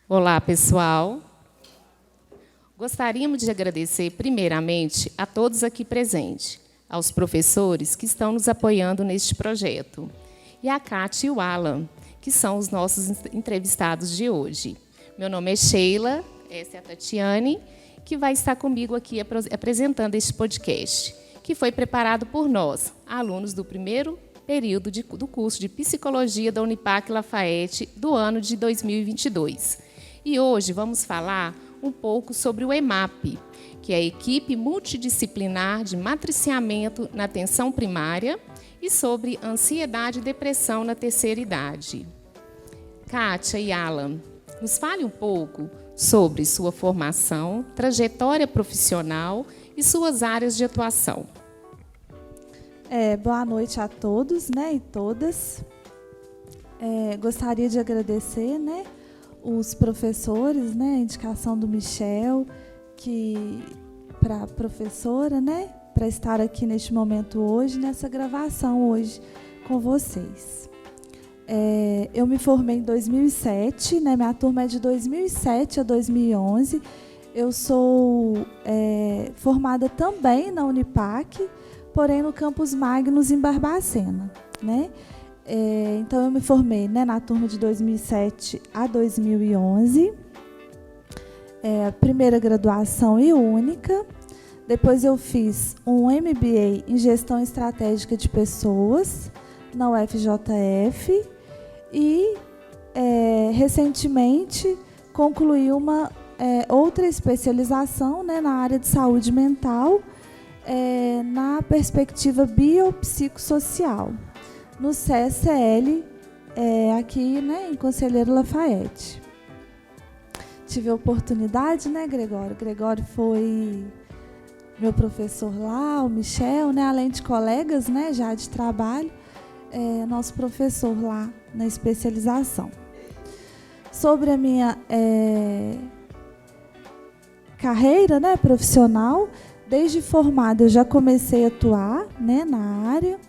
Olá, pessoal. Gostaríamos de agradecer, primeiramente, a todos aqui presentes, aos professores que estão nos apoiando neste projeto, e a Kátia e o Alan, que são os nossos entrevistados de hoje. Meu nome é Sheila, essa é a Tatiane, que vai estar comigo aqui apresentando este podcast, que foi preparado por nós, alunos do primeiro período do curso de Psicologia da Unipac Lafayette do ano de 2022. E hoje vamos falar um pouco sobre o EMAP, que é a Equipe Multidisciplinar de Matriciamento na Atenção Primária, e sobre ansiedade e depressão na terceira idade. Kátia e Alan, nos fale um pouco sobre sua formação, trajetória profissional e suas áreas de atuação. Boa noite a todos, e todas. Gostaria de agradecer, os professores, a indicação do Michel, para a professora, para estar aqui neste momento hoje, nessa gravação hoje com vocês. Eu me formei em 2007, minha turma é de 2007 a 2011. Eu sou formada também na Unipac, porém no Campus Magnus, em Barbacena. Então, eu me formei na turma de 2007 a 2011, primeira graduação e única. Depois eu fiz um MBA em Gestão Estratégica de Pessoas, na UFJF, e recentemente concluí uma outra especialização na área de saúde mental, na perspectiva biopsicossocial, no CSL, aqui em Conselheiro Lafayette. Tive a oportunidade, Gregório? Gregório foi meu professor lá, o Michel, além de colegas já de trabalho, nosso professor lá na especialização. Sobre a minha carreira profissional, desde formada eu já comecei a atuar na área,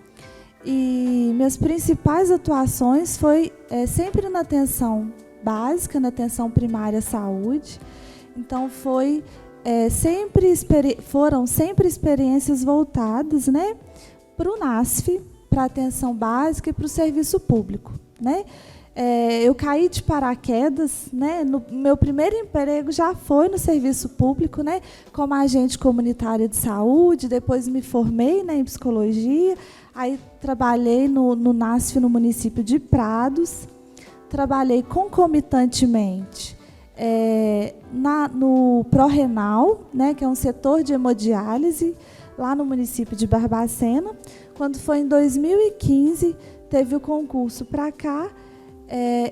e minhas principais atuações foi sempre na atenção básica, na atenção primária à saúde. Então foram sempre experiências voltadas para o NASF, para a atenção básica e para o serviço público. Eu caí de paraquedas, no meu primeiro emprego já foi no serviço público, como agente comunitária de saúde. Depois me formei em psicologia, aí trabalhei no NASF no município de Prados, trabalhei concomitantemente no Pró-Renal, que é um setor de hemodiálise, lá no município de Barbacena. Quando foi em 2015, teve o concurso para cá,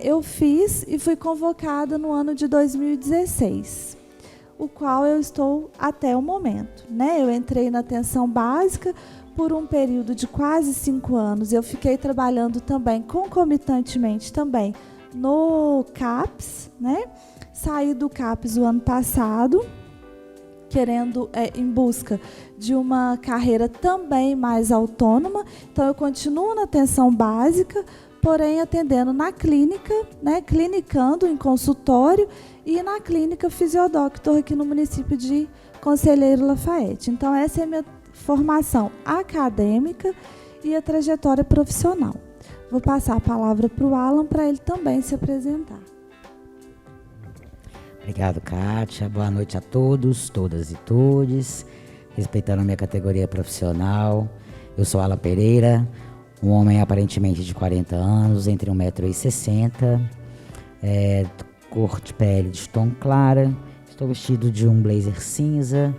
eu fiz e fui convocada no ano de 2016, o qual eu estou até o momento. Eu entrei na atenção básica por um período de quase 5 anos. Eu fiquei trabalhando também, concomitantemente, também no CAPS. Saí do CAPS o ano passado, em busca de uma carreira também mais autônoma. Então, eu continuo na atenção básica, porém atendendo na clínica, clinicando em consultório, e na clínica Fisiodoctor aqui no município de Conselheiro Lafayette. Então, essa é a minha formação acadêmica e a trajetória profissional. Vou passar a palavra para o Alan, para ele também se apresentar. Obrigado, Kátia. Boa noite a todos, todas e todes. Respeitando a minha categoria profissional, eu sou Alan Pereira, um homem aparentemente de 40 anos, entre 1,60 m, cor de pele de tom clara. Estou vestido de um blazer cinza,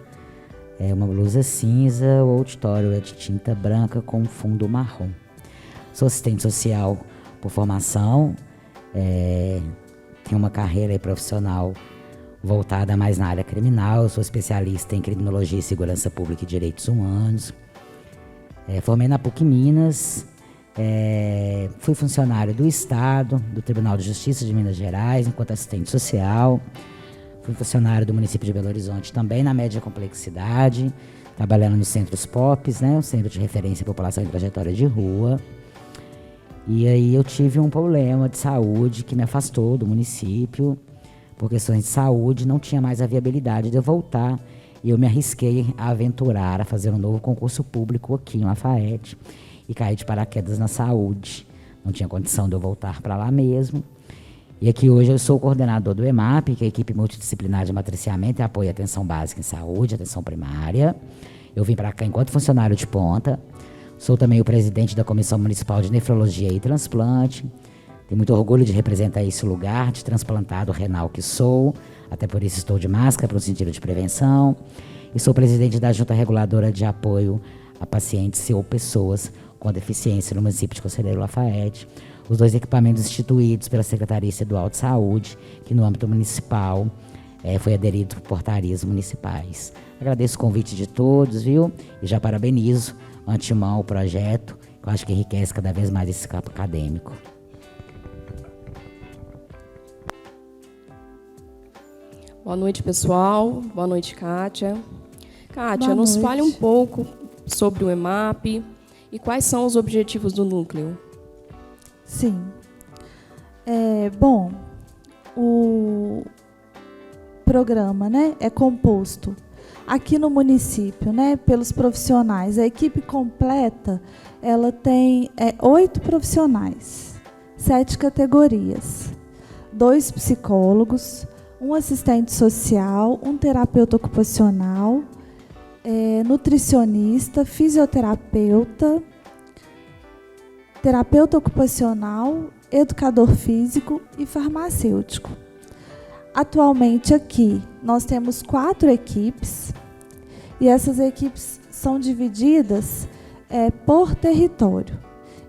uma blusa cinza, o auditório é de tinta branca com fundo marrom. Sou assistente social por formação, tenho uma carreira profissional voltada mais na área criminal. Sou especialista em criminologia e segurança pública e direitos humanos. Formei na PUC Minas, fui funcionário do Estado, do Tribunal de Justiça de Minas Gerais, enquanto assistente social. Fui funcionário do município de Belo Horizonte, também na média complexidade, trabalhando nos centros POPs, o Centro de Referência à População em Trajetória de Rua. E aí eu tive um problema de saúde que me afastou do município por questões de saúde, não tinha mais a viabilidade de eu voltar. E eu me arrisquei a aventurar, a fazer um novo concurso público aqui em Lafayette e caí de paraquedas na saúde. Não tinha condição de eu voltar para lá mesmo. E aqui hoje eu sou o coordenador do EMAP, que é a equipe multidisciplinar de matriciamento e apoio à atenção básica em saúde, atenção primária. Eu vim para cá enquanto funcionário de ponta. Sou também o presidente da Comissão Municipal de Nefrologia e Transplante. Tenho muito orgulho de representar esse lugar de transplantado renal que sou. Até por isso estou de máscara, para um sentido de prevenção. E sou presidente da Junta Reguladora de Apoio a Pacientes ou Pessoas com Deficiência no município de Conselheiro Lafayette. Os 2 equipamentos instituídos pela Secretaria Estadual de Saúde, que no âmbito municipal foi aderido por portarias municipais. Agradeço o convite de todos, viu? E já parabenizo antemão o projeto, que eu acho que enriquece cada vez mais esse campo acadêmico. Boa noite, pessoal. Boa noite, Kátia. Kátia, Boa nos noite. fale um pouco sobre o EMAP e quais são os objetivos do núcleo. Sim. Bom, o programa, né, é composto aqui no município, né, pelos profissionais. A equipe completa, ela tem 8 profissionais, 7 categorias, 2 psicólogos, um assistente social, um terapeuta ocupacional, nutricionista, fisioterapeuta, terapeuta ocupacional, educador físico e farmacêutico. Atualmente aqui nós temos 4 equipes e essas equipes são divididas por território.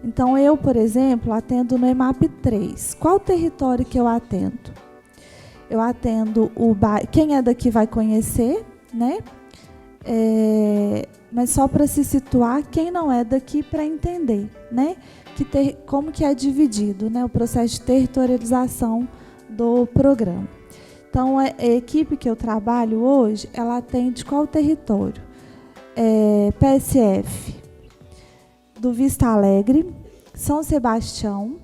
Então eu, por exemplo, atendo no EMAP 3. Qual território que eu atendo? Eu atendo quem é daqui vai conhecer, né? Mas só para se situar, quem não é daqui para entender, né? Como que é dividido, né? O processo de territorialização do programa. Então, a equipe que eu trabalho hoje, ela atende qual território? PSF do Vista Alegre, São Sebastião,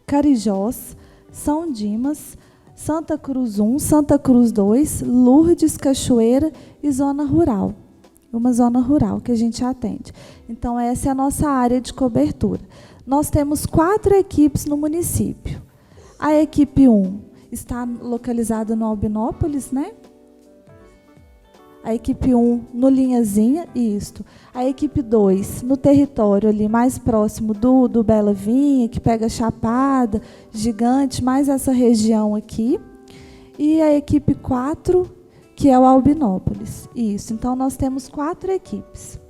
Carijós, São Dimas, Santa Cruz 1, Santa Cruz 2, Lourdes, Cachoeira e Zona Rural. Uma zona rural que a gente atende. Então, essa é a nossa área de cobertura. Nós temos 4 equipes no município. A equipe 1 está localizada no Albinópolis, né? A equipe 1 no Linhazinha, isto. A equipe 2 no território ali mais próximo do Bela Vinha, que pega Chapada, Gigante, mais essa região aqui. E a equipe 4, que é o Albinópolis. Isso. Então, nós temos 4 equipes.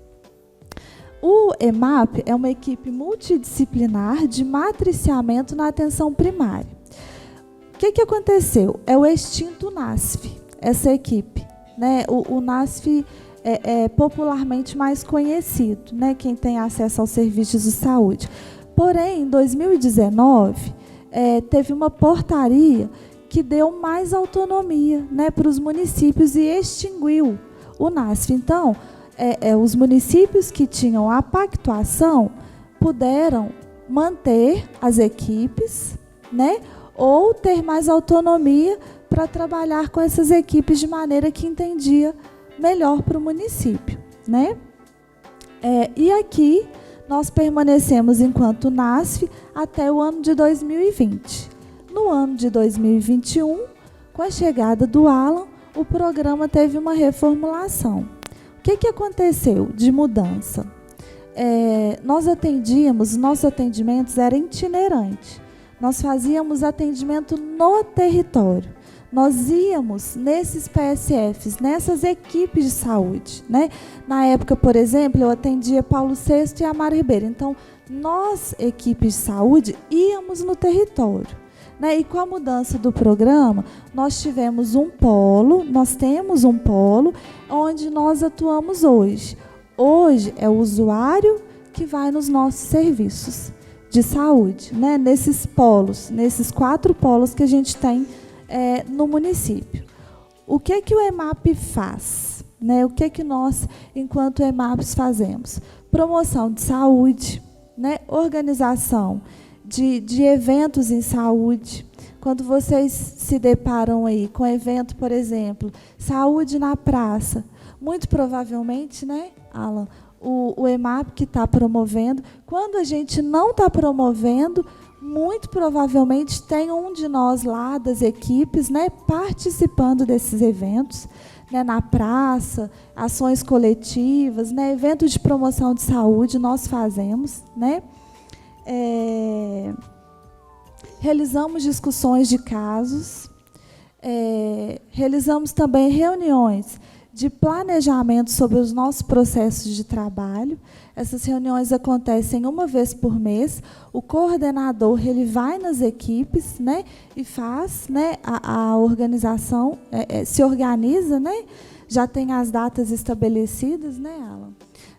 O EMAP é uma equipe multidisciplinar de matriciamento na atenção primária. O que aconteceu? É o extinto NASF, essa equipe. Né? O NASF é popularmente mais conhecido, né? Quem tem acesso aos serviços de saúde. Porém, em 2019, teve uma portaria que deu mais autonomia, né, para os municípios e extinguiu o NASF. Então, os municípios que tinham a pactuação puderam manter as equipes, né, ou ter mais autonomia para trabalhar com essas equipes de maneira que entendia melhor para o município, né? E aqui nós permanecemos enquanto NASF até o ano de 2020. No ano de 2021, com a chegada do Alan, o programa teve uma reformulação. O que aconteceu de mudança? Nossos atendimentos eram itinerantes. Nós fazíamos atendimento no território. Nós íamos nesses PSFs, nessas equipes de saúde, né? Na época, por exemplo, eu atendia Paulo VI e Amaro Ribeiro. Então, nós, equipes de saúde, íamos no território, né? E com a mudança do programa, nós temos um polo onde nós atuamos hoje. Hoje é o usuário que vai nos nossos serviços de saúde, né? Nesses polos, nesses 4 polos que a gente tem no município. O que o EMAP faz? Né? O que nós, enquanto EMAPs, fazemos? Promoção de saúde, né? Organização de eventos em saúde, quando vocês se deparam aí com evento, por exemplo, saúde na praça, muito provavelmente, né, Alan, o EMAP que está promovendo, quando a gente não está promovendo, muito provavelmente tem um de nós lá das equipes, né, participando desses eventos, né, na praça, ações coletivas, né, eventos de promoção de saúde nós fazemos, né, realizamos discussões de casos, realizamos também reuniões de planejamento sobre os nossos processos de trabalho. Essas reuniões acontecem uma vez por mês. O coordenador ele vai nas equipes, né, e faz, né, a organização, se organiza, né, já tem as datas estabelecidas, né, Alan?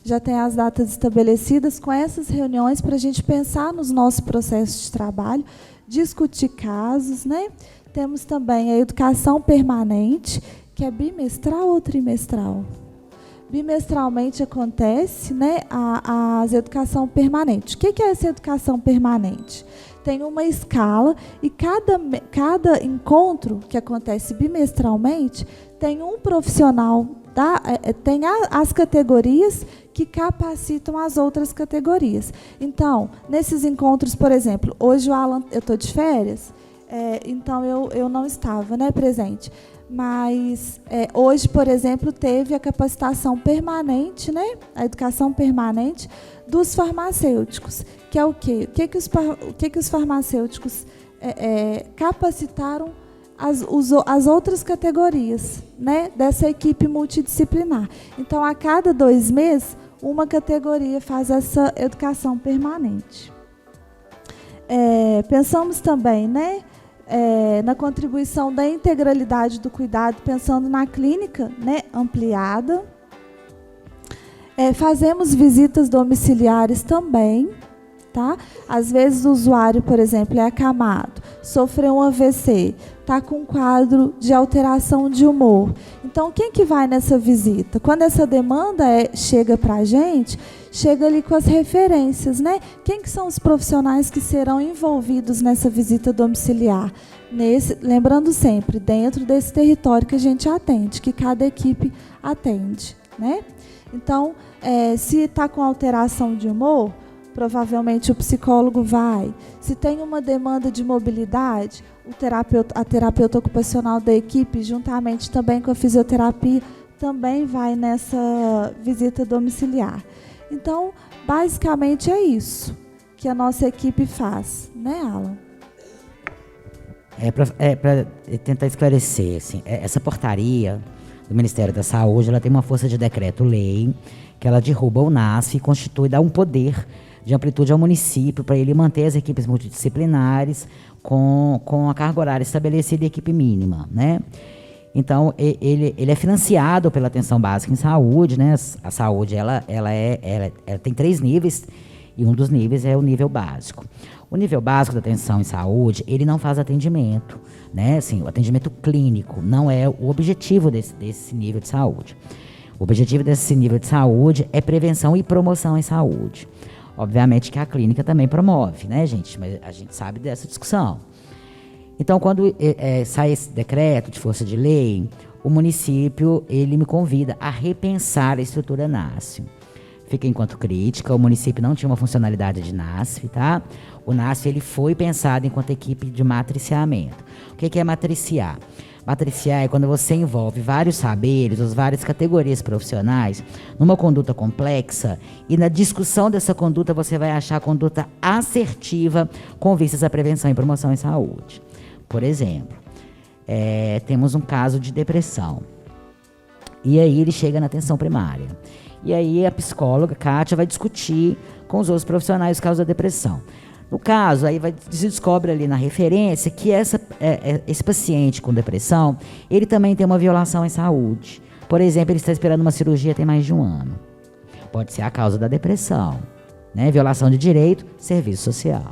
Já tem as datas estabelecidas com essas reuniões para a gente pensar nos nossos processos de trabalho, discutir casos, né? Temos também a educação permanente, que é bimestral ou trimestral? Bimestralmente acontece, né, a educação permanente. O que é essa educação permanente? Tem uma escala e cada encontro que acontece bimestralmente tem um profissional, tem as categorias que capacitam as outras categorias. Então, nesses encontros, por exemplo, hoje o Alan, eu estou de férias, então eu não estava, né, presente. Mas hoje, por exemplo, teve a capacitação permanente, né, a educação permanente dos farmacêuticos, que é o quê? O que os farmacêuticos capacitaram as outras categorias, né, dessa equipe multidisciplinar. Então, a cada 2 meses, uma categoria faz essa educação permanente. Pensamos também, né, na contribuição da integralidade do cuidado, pensando na clínica, né, ampliada. Fazemos visitas domiciliares também, tá? Às vezes o usuário, por exemplo, é acamado, sofreu um AVC, está com um quadro de alteração de humor. Então, quem que vai nessa visita? Quando essa demanda chega para a gente, chega ali com as referências, né? Quem que são os profissionais que serão envolvidos nessa visita domiciliar? Lembrando sempre, dentro desse território que a gente atende, que cada equipe atende, né? Então, se está com alteração de humor, provavelmente o psicólogo vai. Se tem uma demanda de mobilidade, a terapeuta ocupacional da equipe, juntamente também com a fisioterapia, também vai nessa visita domiciliar. Então, basicamente é isso que a nossa equipe faz, né, Alan? Para tentar esclarecer, assim, essa portaria do Ministério da Saúde, ela tem uma força de decreto-lei, que ela derruba o NASF e constitui, dá um poder de amplitude ao município para ele manter as equipes multidisciplinares com a carga horária estabelecida e equipe mínima, né? Então, ele é financiado pela atenção básica em saúde, né? A saúde, ela tem 3 níveis, e um dos níveis é o nível básico. O nível básico da atenção em saúde, ele não faz atendimento, né? Assim, o atendimento clínico não é o objetivo desse nível de saúde. O objetivo desse nível de saúde é prevenção e promoção em saúde. Obviamente que a clínica também promove, né, gente? Mas a gente sabe dessa discussão. Então, quando sai esse decreto de força de lei, o município, ele me convida a repensar a estrutura NASF. Fica enquanto crítica, o município não tinha uma funcionalidade de NASF, tá? O NASF, ele foi pensado enquanto equipe de matriciamento. O que é matriciar? Matriciar é quando você envolve vários saberes, as várias categorias profissionais, numa conduta complexa, e na discussão dessa conduta você vai achar a conduta assertiva com vistas à prevenção e promoção em saúde. Por exemplo, temos um caso de depressão. E aí ele chega na atenção primária. E aí a psicóloga, Kátia, vai discutir com os outros profissionais o caso da depressão. No caso, aí se descobre ali na referência que esse paciente com depressão, ele também tem uma violação em saúde. Por exemplo, ele está esperando uma cirurgia tem mais de 1 ano. Pode ser a causa da depressão, né? Violação de direito, serviço social.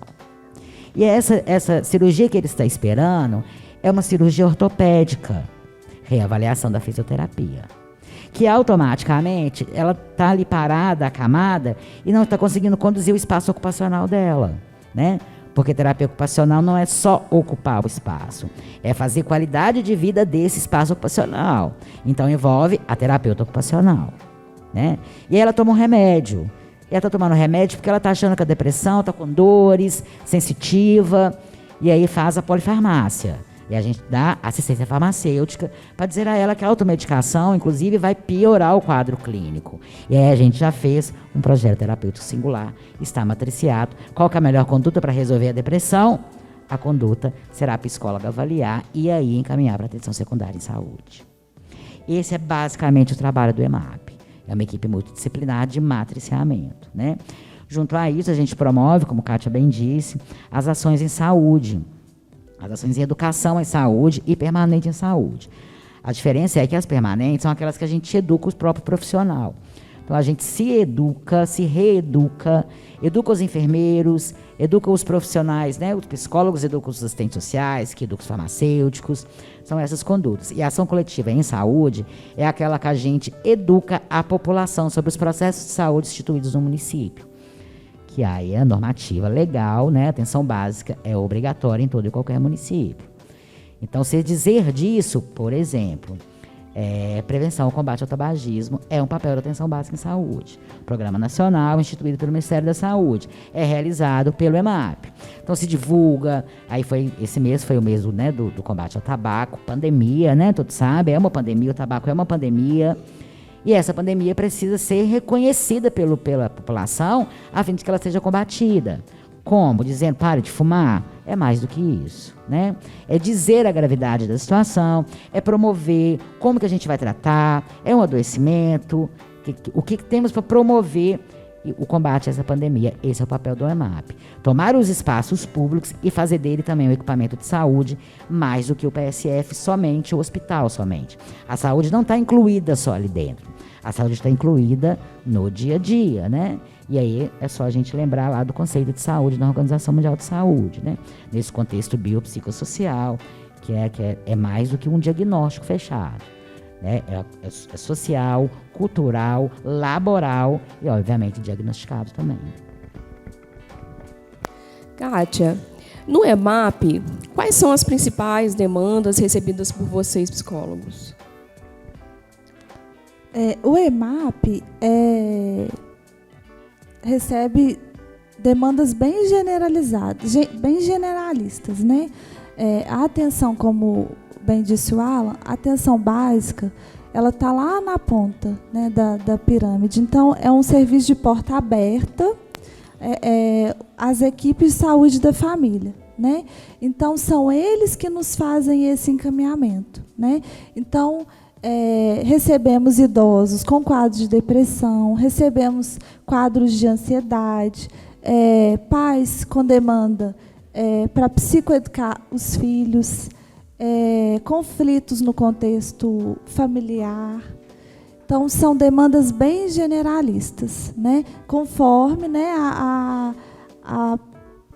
E essa cirurgia que ele está esperando é uma cirurgia ortopédica, reavaliação da fisioterapia, que automaticamente ela está ali parada, acamada, e não está conseguindo conduzir o espaço ocupacional dela, né? Porque terapia ocupacional não é só ocupar o espaço, é fazer qualidade de vida desse espaço ocupacional. Então envolve a terapeuta ocupacional, né? E aí ela toma um remédio. E ela está tomando remédio porque ela está achando que a depressão está com dores, sensitiva, e aí faz a polifarmácia. E a gente dá assistência farmacêutica para dizer a ela que a automedicação, inclusive, vai piorar o quadro clínico. E aí a gente já fez um projeto terapêutico singular, está matriciado. Qual que é a melhor conduta para resolver a depressão? A conduta será a psicóloga avaliar e aí encaminhar para atenção secundária em saúde. Esse é basicamente o trabalho do EMAP. É uma equipe multidisciplinar de matriciamento, né? Junto a isso, a gente promove, como Kátia bem disse, as ações em saúde. As ações em educação em saúde e permanente em saúde. A diferença é que as permanentes são aquelas que a gente educa o próprio profissional. Então, a gente se educa, se reeduca, educa os enfermeiros, educa os profissionais, né? Os psicólogos educam os assistentes sociais, que educam os farmacêuticos. São essas condutas. E a ação coletiva em saúde é aquela que a gente educa a população sobre os processos de saúde instituídos no município. Que aí é a normativa legal, né? Atenção básica é obrigatória em todo e qualquer município. Então, se dizer disso, por exemplo, prevenção, combate ao tabagismo é um papel da atenção básica em saúde. Programa nacional instituído pelo Ministério da Saúde é realizado pelo EMAP. Então, se divulga. Aí esse mês foi o mês do combate ao tabaco, pandemia, né? Todos sabem, é uma pandemia, o tabaco é uma pandemia. E essa pandemia precisa ser reconhecida pela população a fim de que ela seja combatida. Como? Dizendo, pare de fumar? É mais do que isso, né? É dizer a gravidade da situação, é promover como que a gente vai tratar, é um adoecimento, o que temos para promover o combate a essa pandemia. Esse é o papel do EMAP. Tomar os espaços públicos e fazer dele também um equipamento de saúde, mais do que o PSF somente, o hospital somente. A saúde não está incluída só ali dentro. A saúde está incluída no dia a dia, né? E aí é só a gente lembrar lá do conceito de saúde da Organização Mundial de Saúde, né? Nesse contexto biopsicossocial, que é mais do que um diagnóstico fechado. Né? É social, cultural, laboral e, obviamente, diagnosticado também. Kátia, no EMAP, quais são as principais demandas recebidas por vocês, psicólogos? O EMAP recebe demandas bem generalizadas, bem generalistas, né? A atenção, como bem disse o Alan, a atenção básica, ela está lá na ponta, né, da pirâmide. Então, é um serviço de porta aberta às equipes de saúde da família, né? Então, são eles que nos fazem esse encaminhamento, né? Então, recebemos idosos com quadros de depressão, recebemos quadros de ansiedade, pais com demanda para psicoeducar os filhos, conflitos no contexto familiar. Então, são demandas bem generalistas, né? Conforme, né, a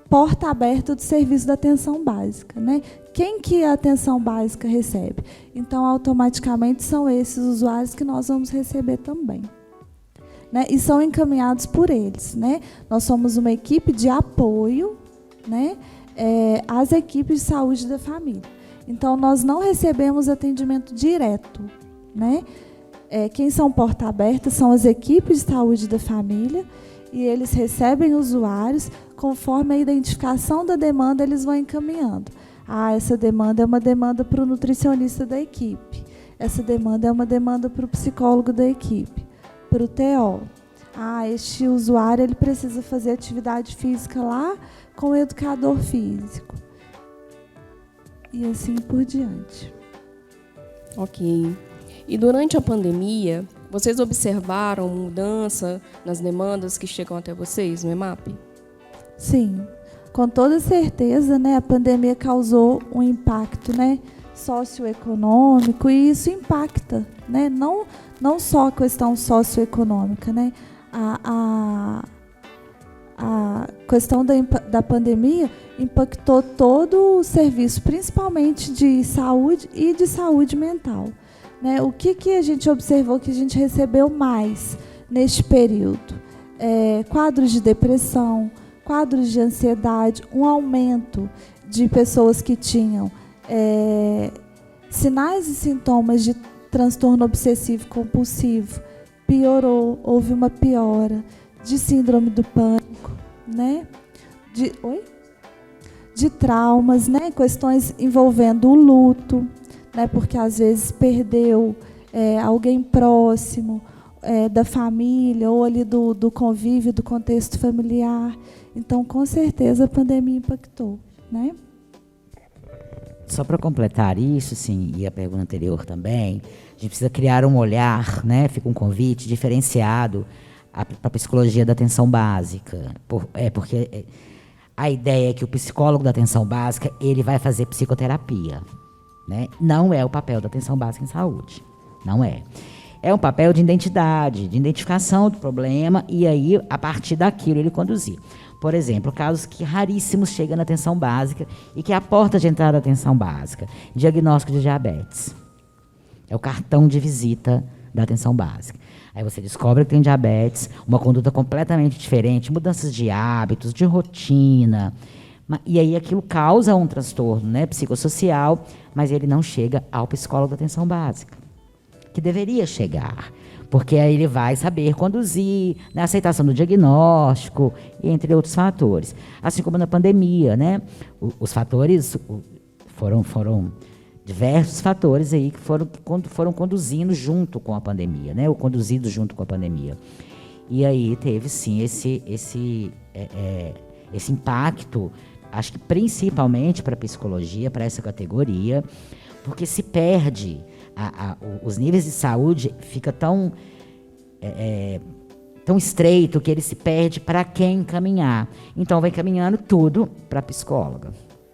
porta aberta do serviço da atenção básica, né? Quem que a atenção básica recebe? Então, automaticamente, são esses usuários que nós vamos receber também, né? E são encaminhados por eles, né? Nós somos uma equipe de apoio, né, às equipes de saúde da família. Então, nós não recebemos atendimento direto, né? Quem são porta aberta são as equipes de saúde da família e eles recebem usuários, conforme a identificação da demanda, eles vão encaminhando. Essa demanda é uma demanda para o nutricionista da equipe. Essa demanda é uma demanda para o psicólogo da equipe, para o TO. Este usuário ele precisa fazer atividade física lá com o educador físico. E assim por diante. Ok. E durante a pandemia, vocês observaram mudança nas demandas que chegam até vocês no EMAP? Sim, com toda certeza, né, a pandemia causou um impacto, né, socioeconômico, e isso impacta, né, não só a questão socioeconômica, né, a questão da pandemia impactou todo o serviço, principalmente de saúde e de saúde mental, né? O que a gente observou que a gente recebeu mais neste período? Quadros de depressão, quadros de ansiedade, um aumento de pessoas que tinham sinais e sintomas de transtorno obsessivo compulsivo, piorou, houve uma piora de síndrome do pânico, né? De traumas, né? Questões envolvendo o luto, né? Porque às vezes perdeu alguém próximo da família ou ali do convívio, do contexto familiar. Então, com certeza, a pandemia impactou, né? Só para completar isso, sim, e a pergunta anterior também, a gente precisa criar um olhar, né? Fica um convite diferenciado para a psicologia da atenção básica. Porque a ideia é que o psicólogo da atenção básica, ele vai fazer psicoterapia, né? Não é o papel da atenção básica em saúde. Não é. É um papel de identidade, de identificação do problema e aí, a partir daquilo, ele conduzir. Por exemplo, casos que raríssimos chegam na atenção básica e que é a porta de entrada da atenção básica. Diagnóstico de diabetes. É o cartão de visita da atenção básica. Aí você descobre que tem diabetes, uma conduta completamente diferente, mudanças de hábitos, de rotina. E aí aquilo causa um transtorno, né, psicossocial, mas ele não chega ao psicólogo da atenção básica, que deveria chegar. Porque aí ele vai saber conduzir na aceitação do diagnóstico, entre outros fatores. Assim como na pandemia, né? Os fatores foram diversos fatores aí que foram conduzindo junto com a pandemia, né? Ou conduzidos junto com a pandemia. E aí teve, sim, esse impacto, acho que principalmente para a psicologia, para essa categoria, porque se perde... os níveis de saúde fica tão estreito que ele se perde para quem encaminhar. Então, vai encaminhando tudo para a psicóloga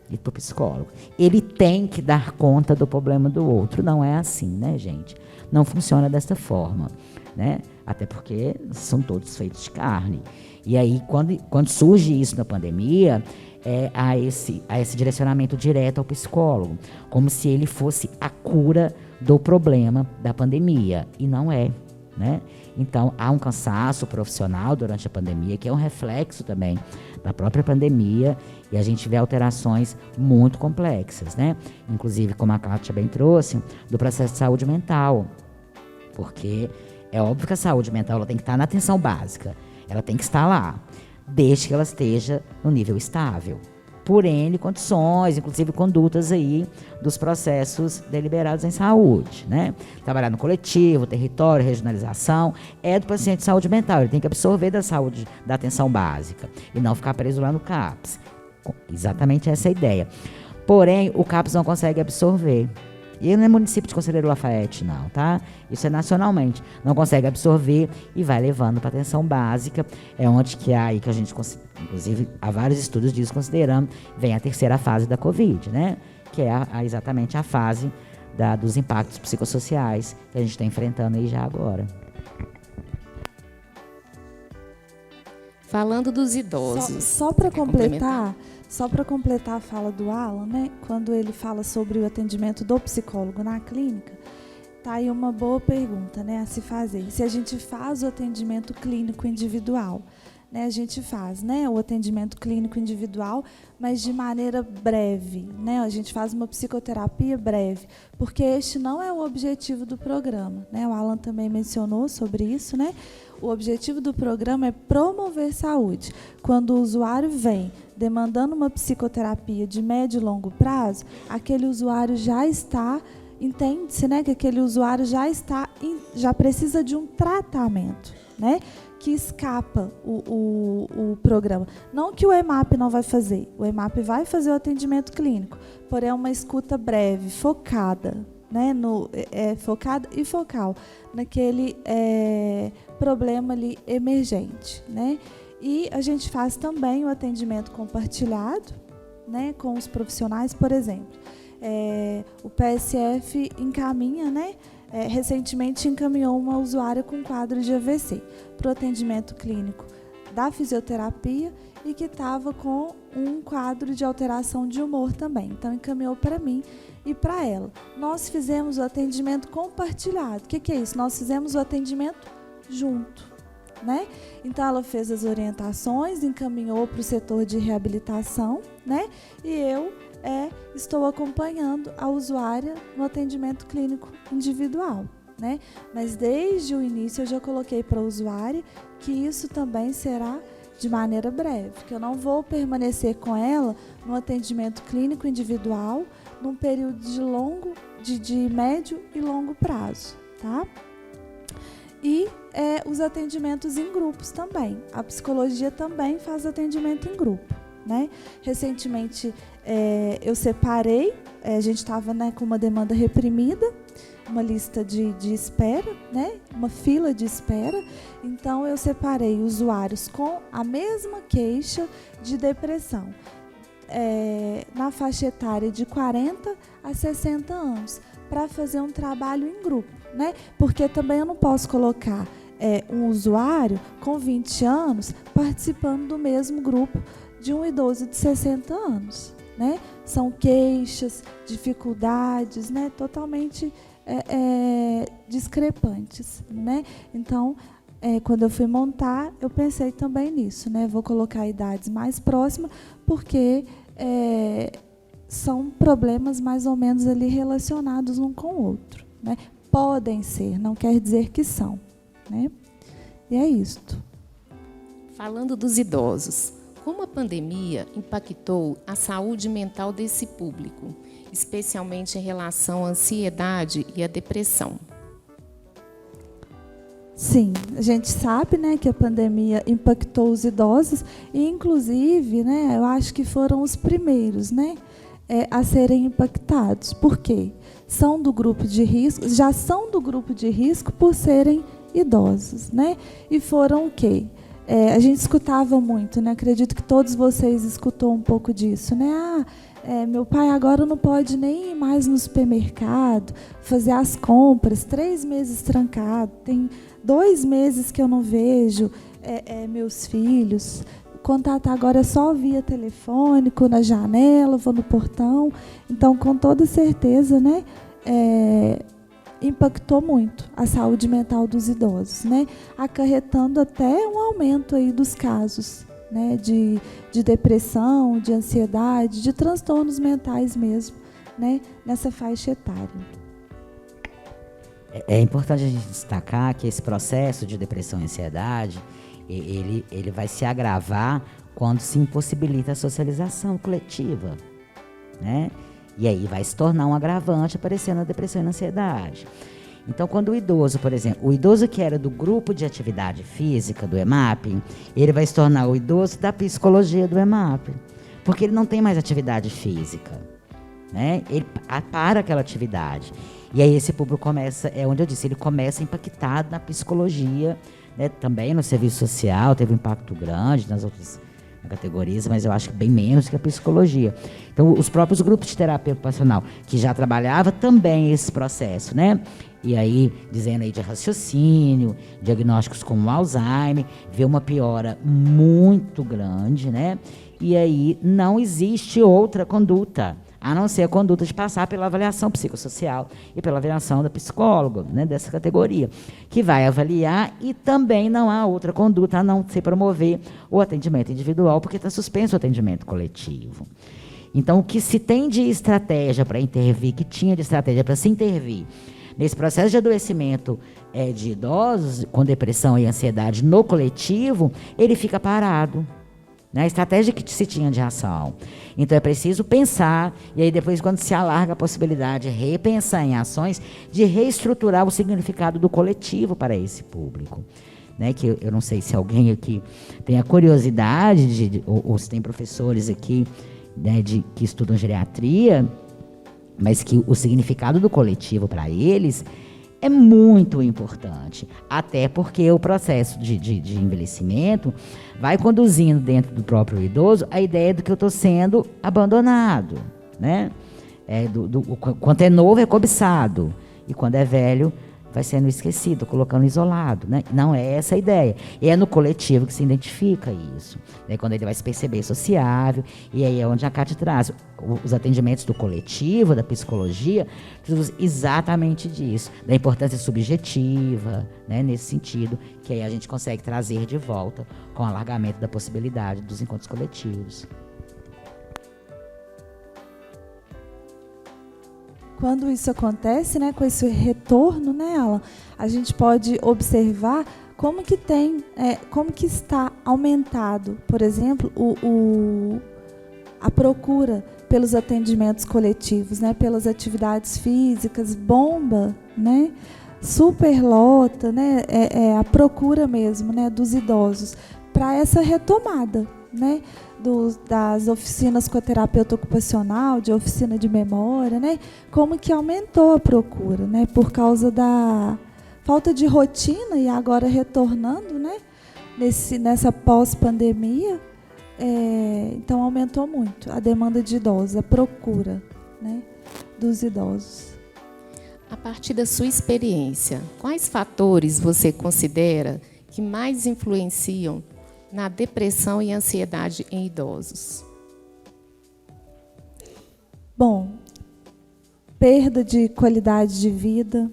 e para o psicólogo. Ele tem que dar conta do problema do outro. Não é assim, né, gente? Não funciona dessa forma, né? Até porque são todos feitos de carne. E aí, quando surge isso na pandemia... a esse direcionamento direto ao psicólogo, como se ele fosse a cura do problema da pandemia, e não é, né? Então, há um cansaço profissional durante a pandemia, que é um reflexo também da própria pandemia, e a gente vê alterações muito complexas, né? Inclusive, como a Kátia bem trouxe, do processo de saúde mental, porque é óbvio que a saúde mental ela tem que estar na atenção básica, ela tem que estar lá, desde que ela esteja no nível estável, por N condições, inclusive condutas aí dos processos deliberados em saúde, né? Trabalhar no coletivo, território, regionalização, é do paciente de saúde mental, ele tem que absorver da saúde, da atenção básica, e não ficar preso lá no CAPS. Exatamente essa é a ideia. Porém, o CAPS não consegue absorver. E não é município de Conselheiro Lafayette, não, tá? Isso é nacionalmente. Não consegue absorver e vai levando para a atenção básica. É onde que há aí que a gente, inclusive, há vários estudos disso considerando, vem a terceira fase da Covid, né? Que é exatamente a fase dos impactos psicossociais que a gente está enfrentando aí já agora. Falando dos idosos. Só para completar a fala do Alan, né? Quando ele fala sobre o atendimento do psicólogo na clínica, tá aí uma boa pergunta, né, a se fazer. Se a gente faz o atendimento clínico individual, né? A gente faz, né, o atendimento clínico individual, mas de maneira breve, né? A gente faz uma psicoterapia breve, porque este não é o objetivo do programa, né? O Alan também mencionou sobre isso, né? O objetivo do programa é promover saúde. Quando o usuário vem demandando uma psicoterapia de médio e longo prazo, aquele usuário já está, entende-se, né, que aquele usuário já precisa de um tratamento, né, que escapa o programa. Não que o EMAP não vai fazer, o EMAP vai fazer o atendimento clínico, porém é uma escuta breve, focada, né, focada e focal naquele problema ali emergente, né? E a gente faz também o atendimento compartilhado, né, com os profissionais, por exemplo. O PSF encaminha, né, recentemente encaminhou uma usuária com quadro de AVC para o atendimento clínico da fisioterapia e que estava com um quadro de alteração de humor também. Então, encaminhou para mim e para ela. Nós fizemos o atendimento compartilhado. O que é isso? Nós fizemos o atendimento junto, né? Então, ela fez as orientações, encaminhou para o setor de reabilitação, né? E eu estou acompanhando a usuária no atendimento clínico individual, né? Mas desde o início eu já coloquei para a usuária que isso também será de maneira breve, que eu não vou permanecer com ela no atendimento clínico individual num período de médio e longo prazo, tá? E os atendimentos em grupos também. A psicologia também faz atendimento em grupo, né? Recentemente eu separei, a gente estava, né, com uma demanda reprimida, uma lista de espera, né? Uma fila de espera. Então, eu separei usuários com a mesma queixa de depressão, na faixa etária de 40 a 60 anos, para fazer um trabalho em grupo, né? Porque também eu não posso colocar um usuário com 20 anos participando do mesmo grupo de um idoso de 60 anos, né? São queixas, dificuldades, né? Totalmente discrepantes, né? Então, quando eu fui montar, eu pensei também nisso, né? Vou colocar idades mais próximas, porque são problemas mais ou menos ali relacionados um com o outro, né? Podem ser, não quer dizer que são, né? E é isto. Falando dos idosos, como a pandemia impactou a saúde mental desse público, especialmente em relação à ansiedade e à depressão? Sim, a gente sabe, né, que a pandemia impactou os idosos e, inclusive, né, eu acho que foram os primeiros, né, a serem impactados. Por quê? São do grupo de risco, já são do grupo de risco por serem idosos, né? E foram o quê? A gente escutava muito, né? Acredito que todos vocês escutou um pouco disso, né? Meu pai agora não pode nem ir mais no supermercado, fazer as compras, 3 meses trancado, tem 2 meses que eu não vejo meus filhos. Contato agora é só via telefônico, na janela, vou no portão. Então, com toda certeza, né, impactou muito a saúde mental dos idosos, né, acarretando até um aumento aí dos casos, né, de depressão, de ansiedade, de transtornos mentais mesmo, né, nessa faixa etária. É importante a gente destacar que esse processo de depressão e ansiedade, ele vai se agravar quando se impossibilita a socialização coletiva, né? E aí vai se tornar um agravante aparecendo a depressão e a ansiedade. Então, quando o idoso, por exemplo, o idoso que era do grupo de atividade física do EMAP, ele vai se tornar o idoso da psicologia do EMAP, porque ele não tem mais atividade física, né? Ele para aquela atividade. E aí esse público começa, onde eu disse, ele começa impactado na psicologia, né? Também no serviço social, teve um impacto grande nas outras categorias, mas eu acho que bem menos que a psicologia. Então, os próprios grupos de terapia ocupacional, que já trabalhava também esse processo, né? E aí, dizendo aí de raciocínio, diagnósticos como Alzheimer, vê uma piora muito grande, né? E aí, não existe outra conduta, a não ser a conduta de passar pela avaliação psicossocial e pela avaliação da psicóloga, né, dessa categoria, que vai avaliar, e também não há outra conduta a não ser promover o atendimento individual, porque está suspenso o atendimento coletivo. Então, o que se tem de estratégia para intervir, que tinha de estratégia para se intervir nesse processo de adoecimento de idosos com depressão e ansiedade no coletivo, ele fica parado. A estratégia que se tinha de ação. Então, é preciso pensar, e aí depois, quando se alarga a possibilidade de repensar em ações, de reestruturar o significado do coletivo para esse público. Né? Que eu não sei se alguém aqui tem a curiosidade, ou se tem professores aqui, né, que estudam geriatria, mas que o significado do coletivo para eles é muito importante, até porque o processo de envelhecimento vai conduzindo dentro do próprio idoso a ideia de que eu estou sendo abandonado, né? Quando é novo é cobiçado, e quando é velho vai sendo esquecido, colocando isolado, né? Não é essa a ideia. E é no coletivo que se identifica isso, né? Quando ele vai se perceber sociável, e aí é onde a Kátia traz os atendimentos do coletivo, da psicologia, exatamente disso, da importância subjetiva, né? Nesse sentido, que aí a gente consegue trazer de volta com o alargamento da possibilidade dos encontros coletivos. Quando isso acontece, né, com esse retorno, né, Alan, a gente pode observar como que como que está aumentado, por exemplo, a procura pelos atendimentos coletivos, né, pelas atividades físicas, bomba, né, superlota, né, a procura mesmo, né, dos idosos para essa retomada, né, das oficinas com a terapeuta ocupacional, de oficina de memória, né? Como que aumentou a procura, né? Por causa da falta de rotina e agora retornando, né? Nessa pós-pandemia, então aumentou muito a demanda de idosos, a procura, né? Dos idosos. A partir da sua experiência, quais fatores você considera que mais influenciam na depressão e ansiedade em idosos? Bom, perda de qualidade de vida,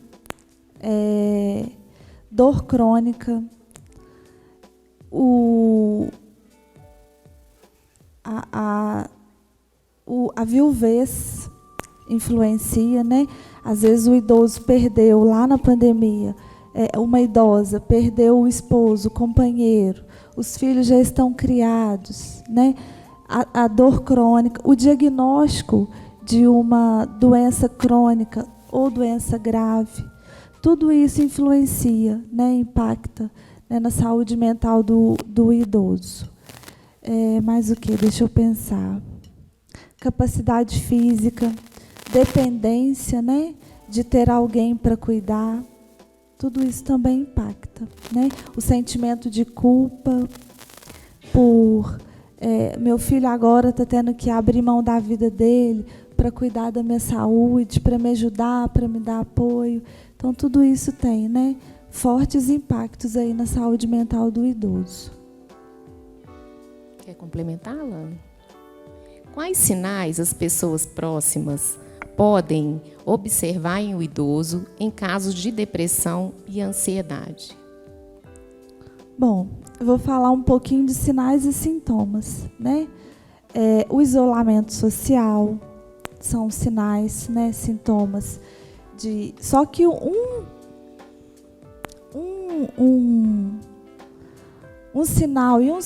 dor crônica, a viuvez influencia, né? Às vezes o idoso perdeu lá na pandemia, uma idosa perdeu o esposo, o companheiro, os filhos já estão criados, né? A dor crônica, o diagnóstico de uma doença crônica ou doença grave, tudo isso influencia, né? Impacta, né? Na saúde mental do idoso. Mais o que? Deixa eu pensar. Capacidade física, dependência, né? De ter alguém para cuidar. Tudo isso também impacta, né? O sentimento de culpa por meu filho agora está tendo que abrir mão da vida dele para cuidar da minha saúde, para me ajudar, para me dar apoio. Então, tudo isso tem, né? Fortes impactos aí na saúde mental do idoso. Quer complementá-la? Quais sinais as pessoas próximas podem observar em um idoso em casos de depressão e ansiedade? Bom, eu vou falar um pouquinho de sinais e sintomas, né? O isolamento social são sinais, né, sintomas de... Só que um sinal e um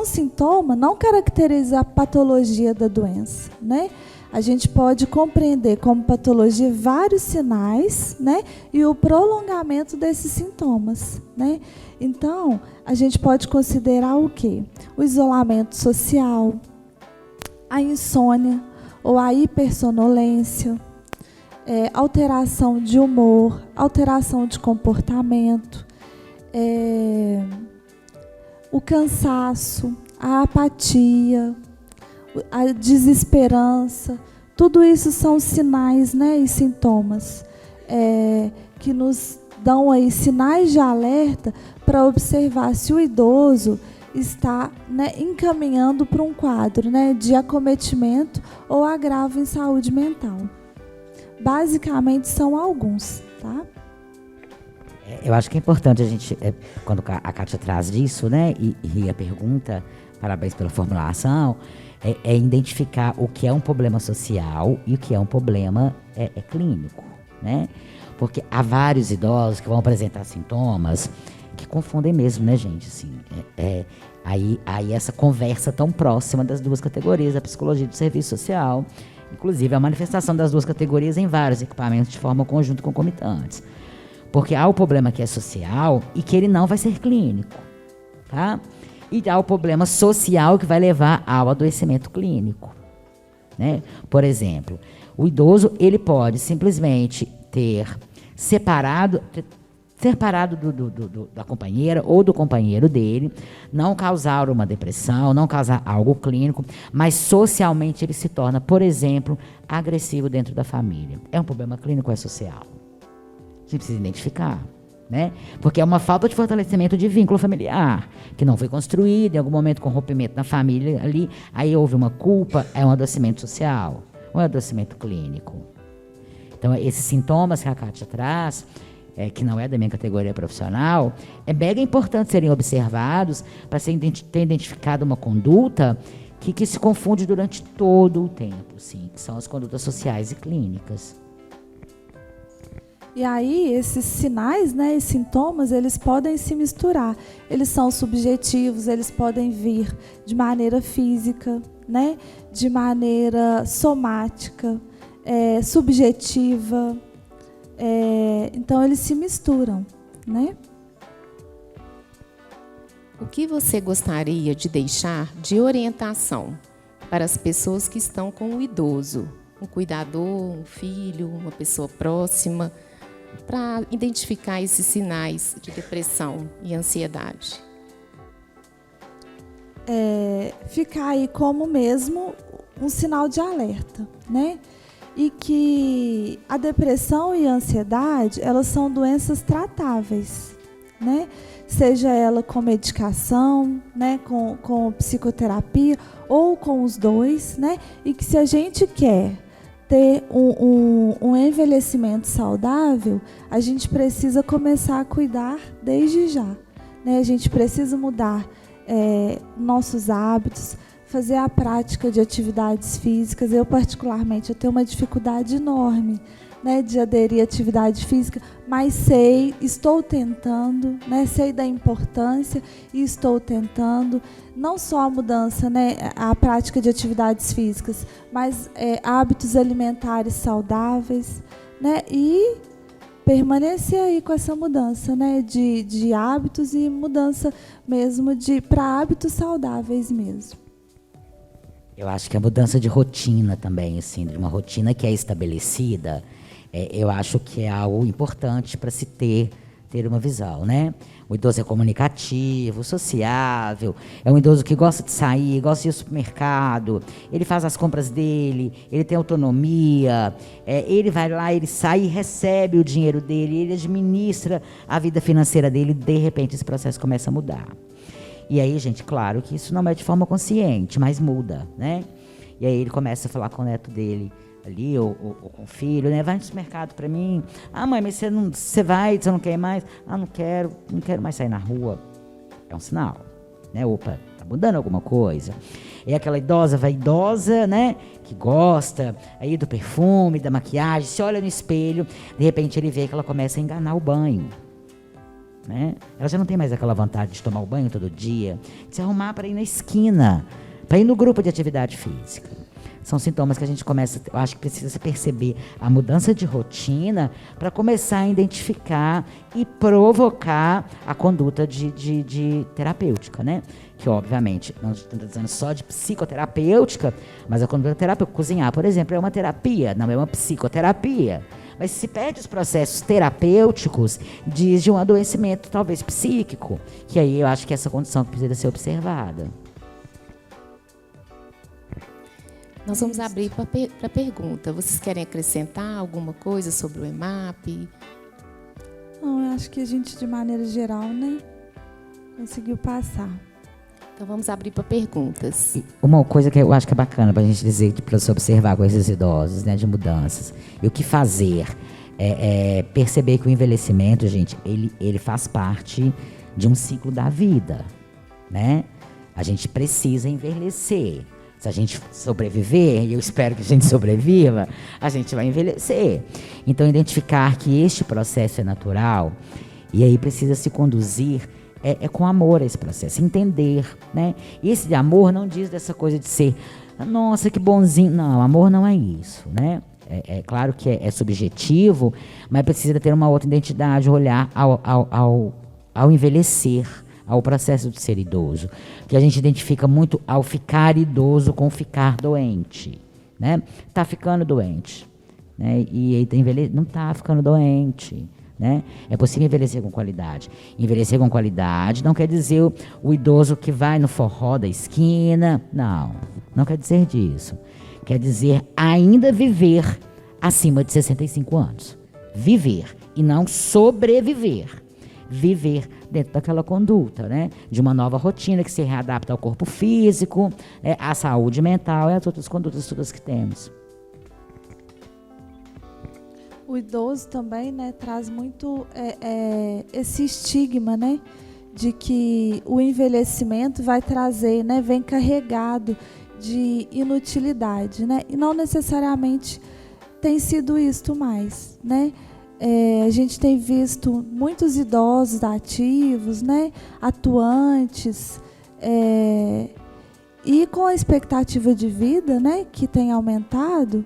sintoma não caracteriza a patologia da doença, né? A gente pode compreender como patologia vários sinais, né? E o prolongamento desses sintomas, né? Então, a gente pode considerar o quê? O isolamento social, a insônia ou a hipersonolência, alteração de humor, alteração de comportamento, o cansaço, a apatia, a desesperança, tudo isso são sinais, né, e sintomas que nos dão aí sinais de alerta para observar se o idoso está, né, encaminhando para um quadro, né, de acometimento ou agravo em saúde mental. Basicamente são alguns, tá? Eu acho que é importante a gente, quando a Kátia traz disso, né, e a pergunta, parabéns pela formulação, é identificar o que é um problema social e o que é um problema clínico, né? Porque há vários idosos que vão apresentar sintomas que confundem mesmo, né, gente? Assim, aí essa conversa tão próxima das duas categorias, da psicologia e do serviço social, inclusive a manifestação das duas categorias em vários equipamentos de forma conjunta e concomitantes. Porque há o problema que é social e que ele não vai ser clínico, tá? E há o problema social que vai levar ao adoecimento clínico, né? Por exemplo, o idoso, ele pode simplesmente ser parado da companheira ou do companheiro dele, não causar uma depressão, não causar algo clínico, mas socialmente ele se torna, por exemplo, agressivo dentro da família. É um problema clínico ou é social? gente precisa identificar, né? Porque é uma falta de fortalecimento de vínculo familiar, que não foi construído, em algum momento com rompimento na família ali, aí houve uma culpa, é um adoecimento social, ou é um adoecimento clínico. Então, esses sintomas que a Kátia traz, que não é da minha categoria profissional, é mega importante serem observados para ter identificado uma conduta que se confunde durante todo o tempo, sim, que são as condutas sociais e clínicas. E aí, esses sinais, né, e sintomas, eles podem se misturar. Eles são subjetivos, eles podem vir de maneira física, né, de maneira somática, subjetiva. Então, eles se misturam, né? O que você gostaria de deixar de orientação para as pessoas que estão com o idoso? Um cuidador, um filho, uma pessoa próxima, para identificar esses sinais de depressão e ansiedade? Ficar aí como mesmo um sinal de alerta, né? E que a depressão e a ansiedade, elas são doenças tratáveis, né? Seja ela com medicação, né? Com psicoterapia ou com os dois, né? E que se a gente quer ter um envelhecimento saudável, a gente precisa começar a cuidar desde já, né? A gente precisa mudar nossos hábitos, fazer a prática de atividades físicas. Eu, particularmente, tenho uma dificuldade enorme, né, de aderir à atividade física, mas estou tentando, né, sei da importância e estou tentando, não só a mudança, né, a prática de atividades físicas, mas hábitos alimentares saudáveis, né, e permanecer aí com essa mudança, né, de hábitos e mudança mesmo para hábitos saudáveis mesmo. Eu acho que a mudança de rotina também, assim, de uma rotina que é estabelecida, eu acho que é algo importante para se ter uma visão, né? O idoso é comunicativo, sociável, é um idoso que gosta de sair, gosta de ir ao supermercado, ele faz as compras dele, ele tem autonomia, ele vai lá, ele sai e recebe o dinheiro dele, ele administra a vida financeira dele, de repente esse processo começa a mudar. E aí, gente, claro que isso não é de forma consciente, mas muda, né? E aí ele começa a falar com o neto dele ali, ou com o filho, né? Vai no supermercado pra mim. Ah, mãe, mas você vai, você não quer mais? Ah, não quero mais sair na rua. É um sinal, né? Opa, tá mudando alguma coisa. É aquela idosa vaidosa, né? Que gosta aí do perfume, da maquiagem, se olha no espelho, de repente ele vê que ela começa a enganar o banho. Né? Ela já não tem mais aquela vontade de tomar o banho todo dia, de se arrumar para ir na esquina, para ir no grupo de atividade física. São sintomas que a gente começa, eu acho que precisa se perceber a mudança de rotina para começar a identificar e provocar a conduta de terapêutica, né? Que obviamente, não estou dizendo só de psicoterapêutica, mas a conduta terapêutica, cozinhar, por exemplo, é uma terapia, não é uma psicoterapia. Mas se perde os processos terapêuticos, diz de um adoecimento talvez psíquico, que aí eu acho que essa condição precisa ser observada. Nós vamos abrir para pergunta. Vocês querem acrescentar alguma coisa sobre o EMAP? Não, eu acho que a gente, de maneira geral, né, conseguiu passar. Então vamos abrir para perguntas. Uma coisa que eu acho que é bacana para a gente dizer, para se observar com esses idosos, né, de mudanças. E o que fazer? Perceber que o envelhecimento, gente, ele faz parte de um ciclo da vida, né? A gente precisa envelhecer. Se a gente sobreviver, e eu espero que a gente sobreviva, a gente vai envelhecer. Então, identificar que este processo é natural, e aí precisa se conduzir com amor a esse processo, entender, né? E esse amor não diz dessa coisa de ser, nossa, que bonzinho. Não, amor não é isso, né? É claro que é subjetivo, mas precisa ter uma outra identidade, olhar ao envelhecer, ao processo de ser idoso. Que a gente identifica muito ao ficar idoso com ficar doente, né? Tá ficando doente, né? E aí não tá ficando doente. Né? É possível envelhecer com qualidade. Envelhecer com qualidade não quer dizer o idoso que vai no forró da esquina. Não quer dizer disso. Quer dizer ainda viver acima de 65 anos. viver e não sobreviver. Viver dentro daquela conduta, né? De uma nova rotina que se readapta ao corpo físico, à saúde mental e às outras condutas todas que temos. O idoso também, né, traz muito esse estigma, né, de que o envelhecimento vai trazer, né, vem carregado de inutilidade, né, e não necessariamente tem sido isto mais, né. A gente tem visto muitos idosos ativos, né, atuantes, e com a expectativa de vida, né, que tem aumentado,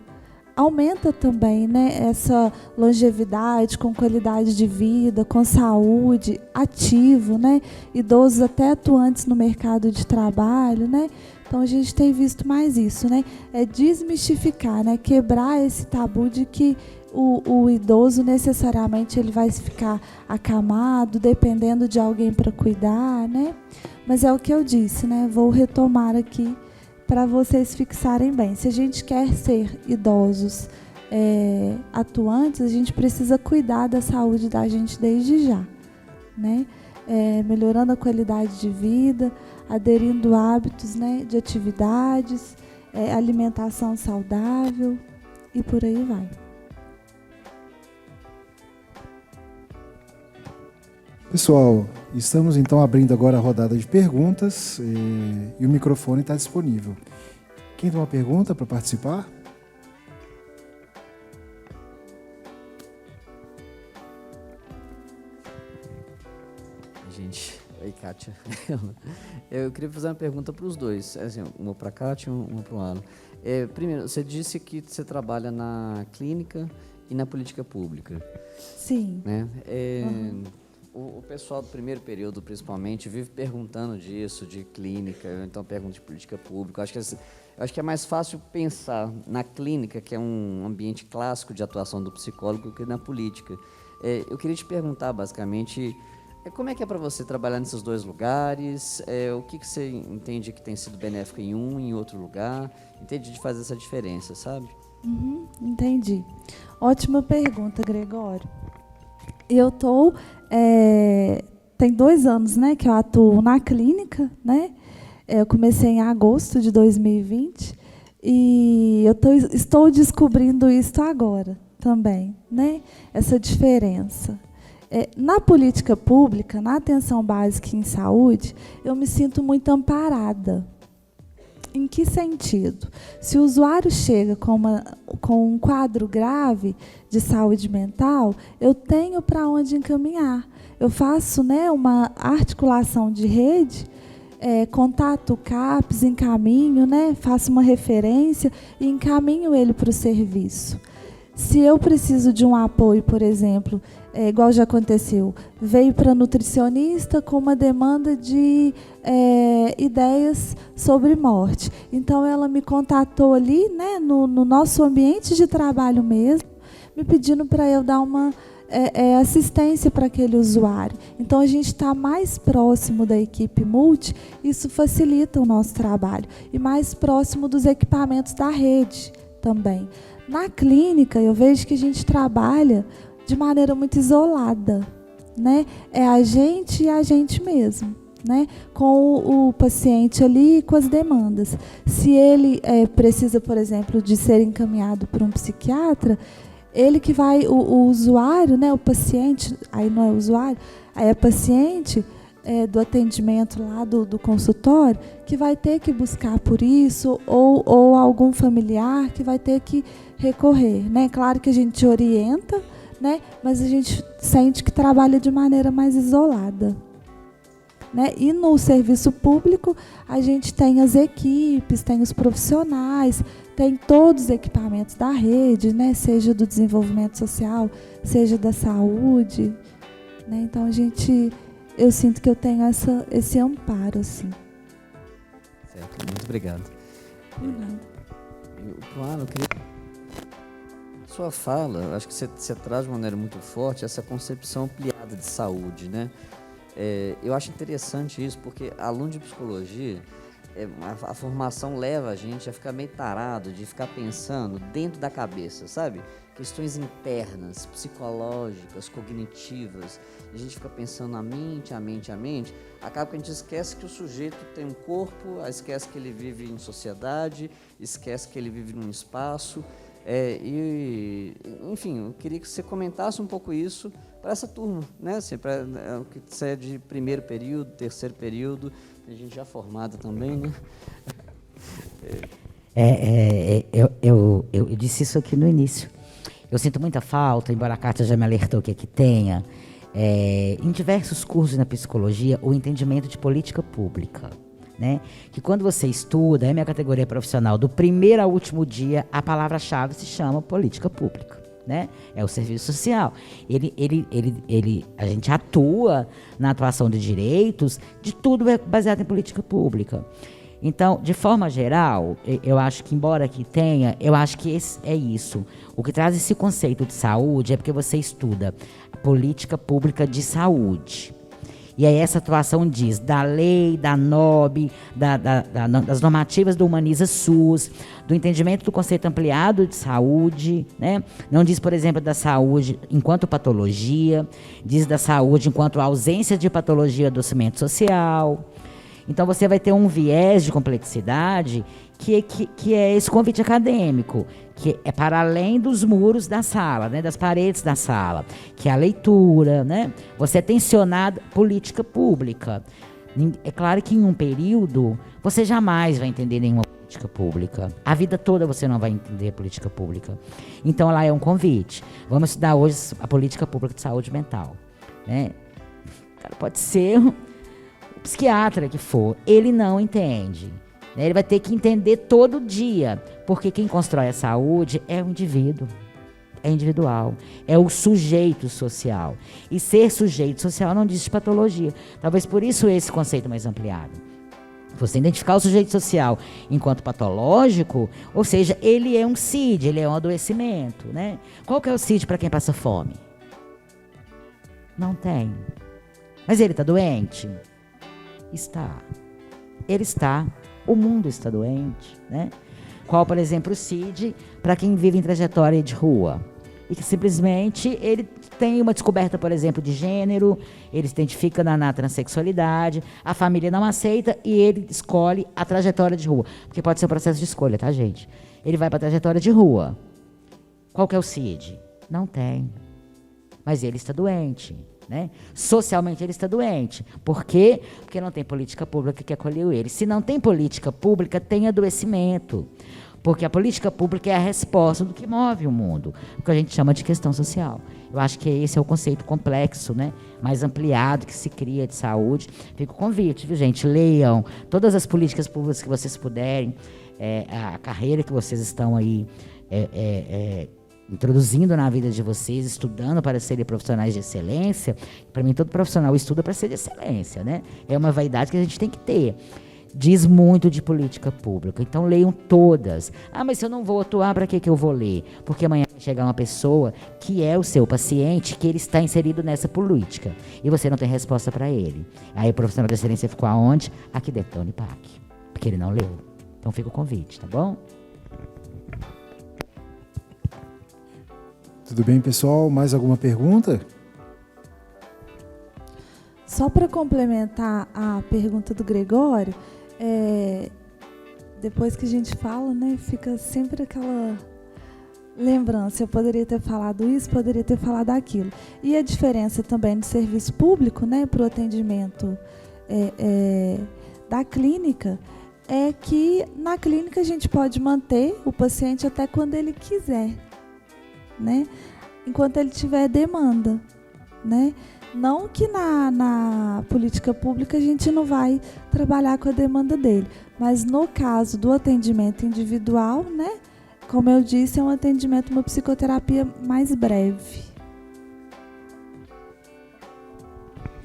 aumenta também, né, essa longevidade, com qualidade de vida, com saúde, ativo, né, idosos até atuantes no mercado de trabalho, né. Então a gente tem visto mais isso, né, desmistificar, né, quebrar esse tabu de que o idoso necessariamente ele vai ficar acamado, dependendo de alguém para cuidar, né? Mas é o que eu disse, né? Vou retomar aqui para vocês fixarem bem. Se a gente quer ser idosos atuantes, a gente precisa cuidar da saúde da gente desde já, né? Melhorando a qualidade de vida, aderindo hábitos, né, de atividades, alimentação saudável e por aí vai. Pessoal, estamos então abrindo agora a rodada de perguntas e o microfone está disponível. Quem tem uma pergunta para participar? Gente, oi Kátia. Eu queria fazer uma pergunta para os dois, assim, uma para a Kátia e uma para o Alan. Primeiro, você disse que você trabalha na clínica e na política pública. Sim. Né? O pessoal do primeiro período, principalmente, vive perguntando disso, de clínica, então pergunta de política pública. Acho que é mais fácil pensar na clínica, que é um ambiente clássico de atuação do psicólogo, que na política. Eu queria te perguntar, basicamente, como é que é para você trabalhar nesses dois lugares? O que você entende que tem sido benéfico em um e em outro lugar? Entende de fazer essa diferença, sabe? Entendi. Ótima pergunta, Gregório. Eu tem 2 anos, né, que eu atuo na clínica, né? Eu comecei em agosto de 2020 e eu estou descobrindo isso agora também, né? Essa diferença. Na política pública, na atenção básica em saúde, eu me sinto muito amparada. Em que sentido? Se o usuário chega com um quadro grave de saúde mental, eu tenho para onde encaminhar. Eu faço, né, uma articulação de rede, contato o CAPS, encaminho, né, faço uma referência e encaminho ele para o serviço. Se eu preciso de um apoio, por exemplo, igual já aconteceu, veio para nutricionista com uma demanda de ideias sobre morte. Então, ela me contatou ali, né, no nosso ambiente de trabalho mesmo, me pedindo para eu dar uma assistência para aquele usuário. Então, a gente está mais próximo da equipe multi, isso facilita o nosso trabalho. E mais próximo dos equipamentos da rede também. Na clínica, eu vejo que a gente trabalha de maneira muito isolada, né? É a gente e a gente mesmo, né? Com o paciente ali e com as demandas. Se ele precisa, por exemplo, de ser encaminhado por um psiquiatra, ele que vai, o usuário, né? O paciente, aí não é usuário, aí é paciente do atendimento lá do consultório, que vai ter que buscar por isso, ou algum familiar que vai ter que recorrer, né? Claro que a gente orienta, né? Mas a gente sente que trabalha de maneira mais isolada, né? E no serviço público a gente tem as equipes, tem os profissionais, tem todos os equipamentos da rede, né? Seja do desenvolvimento social, seja da saúde, né? Então eu sinto que eu tenho esse amparo, assim. Certo, muito obrigado. Claro, eu queria... Sua fala, acho que você traz de maneira muito forte essa concepção ampliada de saúde, né? Eu acho interessante isso, porque aluno de psicologia, a formação leva a gente a ficar meio tarado, de ficar pensando dentro da cabeça, sabe? Questões internas, psicológicas, cognitivas. A gente fica pensando a mente, acaba que a gente esquece que o sujeito tem um corpo, esquece que ele vive em sociedade, esquece que ele vive num espaço. Enfim, eu queria que você comentasse um pouco isso para essa turma, né? Assim, que você é de primeiro período, terceiro período, tem gente já formada também, né? Eu disse isso aqui no início. Eu sinto muita falta, embora a Kátia já me alertou que tenha, em diversos cursos na psicologia, o entendimento de política pública. Né? Que quando você estuda, é minha categoria profissional, do primeiro ao último dia, a palavra-chave se chama política pública. Né? É o serviço social. A gente atua na atuação de direitos, de tudo é baseado em política pública. Então, de forma geral, eu acho que, embora aqui tenha, eu acho que é isso. O que traz esse conceito de saúde é porque você estuda a política pública de saúde. E aí essa atuação diz da lei, da NOB, das normativas do Humaniza SUS, do entendimento do conceito ampliado de saúde, né? Não diz, por exemplo, da saúde enquanto patologia, diz da saúde enquanto ausência de patologia e adoecimento social. Então você vai ter um viés de complexidade que é esse convite acadêmico, que é para além dos muros da sala, né, das paredes da sala, que é a leitura, né? Você é tensionado política pública. É claro que em um período você jamais vai entender nenhuma política pública. A vida toda você não vai entender política pública. Então lá é um convite. Vamos estudar hoje a política pública de saúde mental, né? Cara, pode ser o psiquiatra que for, ele não entende. Ele vai ter que entender todo dia, porque quem constrói a saúde é o indivíduo, é individual, é o sujeito social. E ser sujeito social não diz patologia. Talvez por isso esse conceito mais ampliado. Você identificar o sujeito social enquanto patológico, ou seja, ele é um CID, ele é um adoecimento, né? Qual que é o CID para quem passa fome? Não tem. Mas ele está doente? Está. Ele está. O mundo está doente, né? Qual, por exemplo, o CID para quem vive em trajetória de rua e que simplesmente ele tem uma descoberta, por exemplo, de gênero, ele se identifica na transexualidade, a família não aceita e ele escolhe a trajetória de rua, porque pode ser um processo de escolha, tá, gente? Ele vai para a trajetória de rua. Qual que é o CID? Não tem. Mas ele está doente. Né? Socialmente ele está doente. Por quê? Porque não tem política pública que acolheu ele. Se não tem política pública, tem adoecimento. Porque a política pública é a resposta do que move o mundo, o que a gente chama de questão social. Eu acho que esse é o conceito complexo, né? Mais ampliado que se cria de saúde. Fica o convite, viu, gente? Leiam todas as políticas públicas que vocês puderem, a carreira que vocês estão aí introduzindo na vida de vocês, estudando para serem profissionais de excelência. Para mim, todo profissional estuda para ser de excelência, né? É uma vaidade que a gente tem que ter. Diz muito de política pública. Então, leiam todas. Ah, mas se eu não vou atuar, para que eu vou ler? Porque amanhã vai chegar uma pessoa que é o seu paciente, que ele está inserido nessa política. E você não tem resposta para ele. Aí o profissional de excelência ficou aonde? Aqui dentro da Unipac. Porque ele não leu. Então, fica o convite, tá bom? Tudo bem, pessoal? Mais alguma pergunta? Só para complementar a pergunta do Gregório, depois que a gente fala, né, fica sempre aquela lembrança. Eu poderia ter falado isso, poderia ter falado aquilo. E a diferença também de serviço público, né, para o atendimento da clínica, é que na clínica a gente pode manter o paciente até quando ele quiser, né? Enquanto ele tiver demanda, né? Não que na política pública a gente não vai trabalhar com a demanda dele, mas no caso do atendimento individual, né? Como eu disse, é um atendimento, uma psicoterapia mais breve.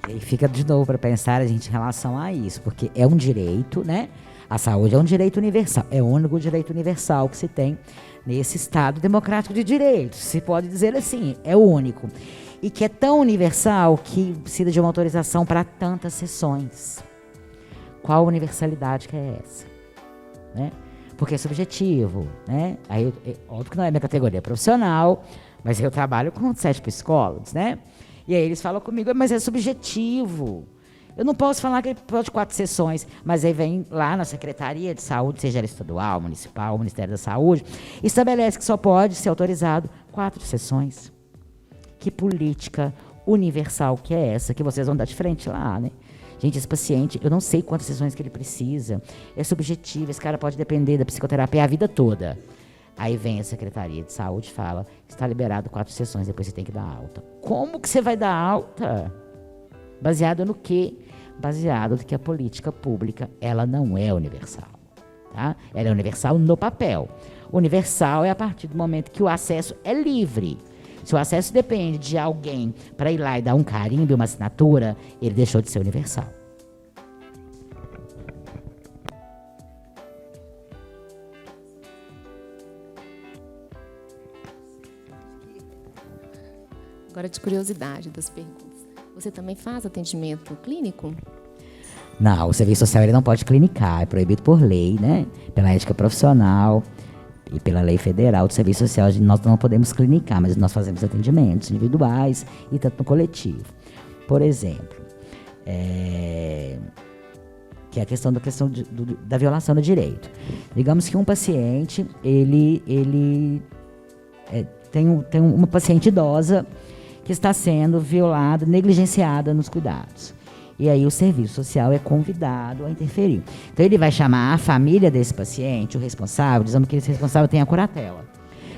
E aí fica de novo para pensar a gente em relação a isso, porque é um direito, né? A saúde é um direito universal, é o único direito universal que se tem nesse Estado democrático de direitos, se pode dizer assim, é o único. E que é tão universal que precisa de uma autorização para tantas sessões. qual universalidade que é essa, né? Porque é subjetivo, né? Aí, óbvio que não é minha categoria profissional, mas eu trabalho com 7 psicólogos, né? E aí eles falam comigo, mas é subjetivo. Eu não posso falar que ele pode 4 sessões, mas aí vem lá na Secretaria de Saúde, seja ela estadual, municipal, Ministério da Saúde, estabelece que só pode ser autorizado 4 sessões. Que política universal que é essa, que vocês vão dar de frente lá, né? Gente, esse paciente, eu não sei quantas sessões que ele precisa, é subjetivo, esse cara pode depender da psicoterapia a vida toda. Aí vem a Secretaria de Saúde e fala, está liberado 4 sessões, depois você tem que dar alta. Como que você vai dar alta? Baseado no quê? Baseado no que a política pública, ela não é universal. Tá? Ela é universal no papel. Universal é a partir do momento que o acesso é livre. Se o acesso depende de alguém para ir lá e dar um carimbo e uma assinatura, ele deixou de ser universal. Agora, de curiosidade das perguntas. Você também faz atendimento clínico? Não, o serviço social ele não pode clinicar, é proibido por lei, né? Pela ética profissional e pela lei federal do serviço social, nós não podemos clinicar, mas nós fazemos atendimentos individuais e tanto no coletivo. Por exemplo, que é a questão da violação do direito. Digamos que um paciente, ele tem uma paciente idosa que está sendo violada, negligenciada nos cuidados. E aí o serviço social é convidado a interferir. Então ele vai chamar a família desse paciente, o responsável, dizendo que esse responsável tem a curatela.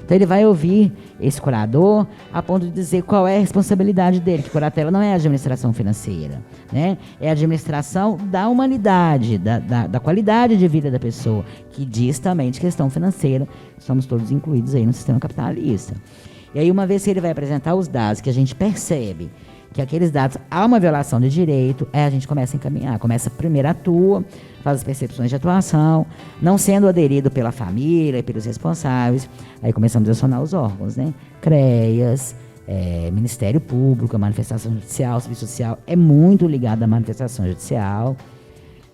Então ele vai ouvir esse curador a ponto de dizer qual é a responsabilidade dele, que curatela não é a administração financeira, né? É a administração da humanidade, da qualidade de vida da pessoa, que diz também de questão financeira, somos todos incluídos aí no sistema capitalista. E aí, uma vez que ele vai apresentar os dados, que a gente percebe que aqueles dados há uma violação de direito, a gente começa a encaminhar. Começa primeiro, atua, faz as percepções de atuação, não sendo aderido pela família e pelos responsáveis, aí começamos a acionar os órgãos, né? CREAS, Ministério Público, a manifestação judicial, serviço social é muito ligado à manifestação judicial,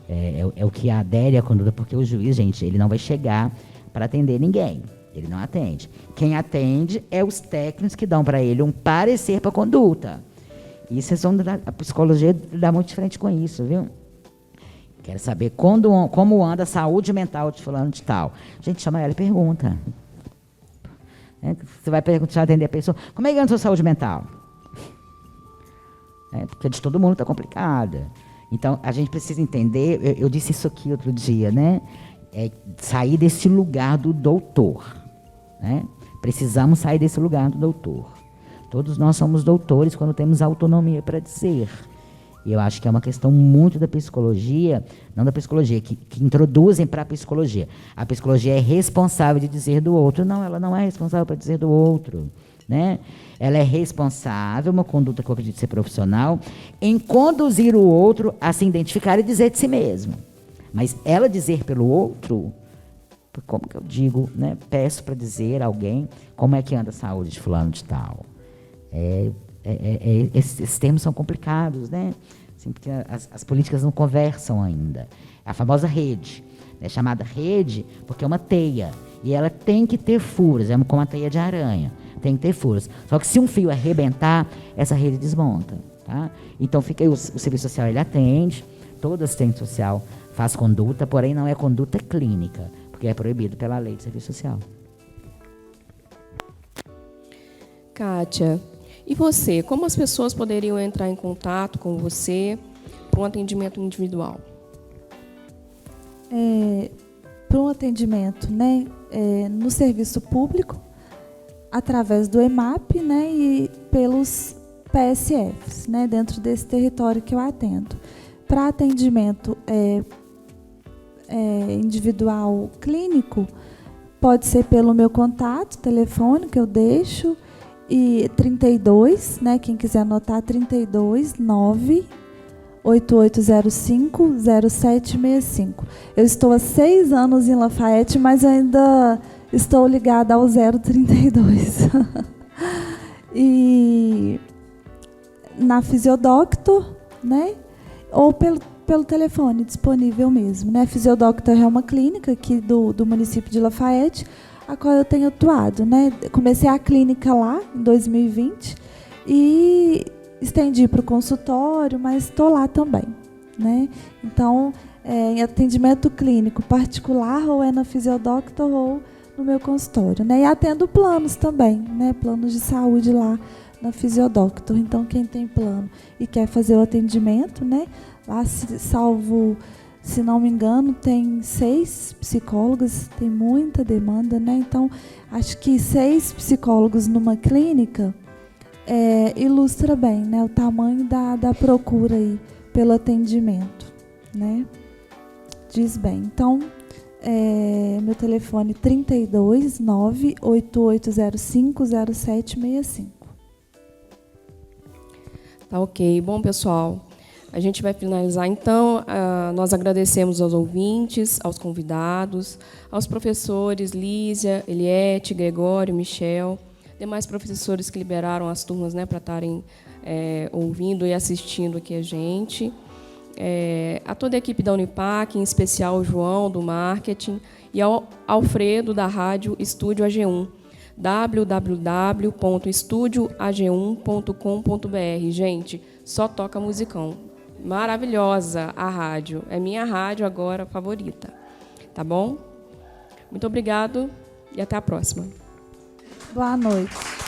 é o que adere à conduta, porque o juiz, gente, ele não vai chegar para atender ninguém. Ele não atende. Quem atende é os técnicos que dão para ele um parecer para a conduta. E a psicologia dá muito de frente com isso, viu? Quero saber como anda a saúde mental de fulano de tal. A gente chama ela e pergunta. Você vai perguntar, atender a pessoa, como é que anda a sua saúde mental? Porque de todo mundo está complicada. Então, a gente precisa entender, eu disse isso aqui outro dia, né? Sair desse lugar do doutor, né? Precisamos sair desse lugar do doutor. Todos nós somos doutores quando temos autonomia para dizer. E eu acho que é uma questão muito da psicologia, não da psicologia, que introduzem para a psicologia. A psicologia é responsável de dizer do outro. Não, ela não é responsável para dizer do outro, né? Ela é responsável, uma conduta que eu acredito ser profissional, em conduzir o outro a se identificar e dizer de si mesmo. Mas ela dizer pelo outro, como que eu digo, né? Peço para dizer a alguém como é que anda a saúde de fulano de tal. Esses termos são complicados, né? Assim, porque as políticas não conversam ainda. A famosa rede, né? Chamada rede porque é uma teia. E ela tem que ter furos, é como uma teia de aranha. Tem que ter furos. Só que se um fio arrebentar, essa rede desmonta. Tá? Então fica aí, o serviço social ele atende, todo assistente social faz conduta, porém não é conduta clínica, porque é proibido pela lei de serviço social. Kátia, e você? Como as pessoas poderiam entrar em contato com você para um atendimento individual? Para um atendimento, né, no serviço público, através do EMAP, né, e pelos PSFs, né, dentro desse território que eu atendo. Para atendimento individual clínico, pode ser pelo meu contato, telefone que eu deixo, e 32, né, quem quiser anotar, 32 9 8805 0765. Eu estou há 6 anos em Lafayette, mas ainda estou ligada ao 032. E na Fisiodoctor, né? Ou pelo telefone, disponível mesmo, né? Fisiodoctor é uma clínica aqui do município de Lafayette, a qual eu tenho atuado, né? Comecei a clínica lá em 2020 e estendi para o consultório, mas estou lá também, né? Então, em atendimento clínico particular, ou é na Fisiodoctor ou no meu consultório, né? E atendo planos também, né? Planos de saúde lá na Fisiodoctor. Então, quem tem plano e quer fazer o atendimento, né? Lá, se não me engano, tem 6 psicólogos, tem muita demanda, né? Então, acho que 6 psicólogos numa clínica ilustra bem, né? O tamanho da procura aí pelo atendimento, né? Diz bem. Então, meu telefone 32 98805 0765. Tá ok. Bom, pessoal, a gente vai finalizar, então. Nós agradecemos aos ouvintes, aos convidados, aos professores Lísia, Eliette, Gregório, Michel, demais professores que liberaram as turmas, né, para estarem ouvindo e assistindo aqui a gente. A toda a equipe da Unipac, em especial o João, do marketing, e ao Alfredo, da rádio Estúdio AG1, www.estudioag1.com.br. Gente, só toca musicão. Maravilhosa a rádio. É minha rádio agora favorita. Tá bom? Muito obrigado e até a próxima. Boa noite.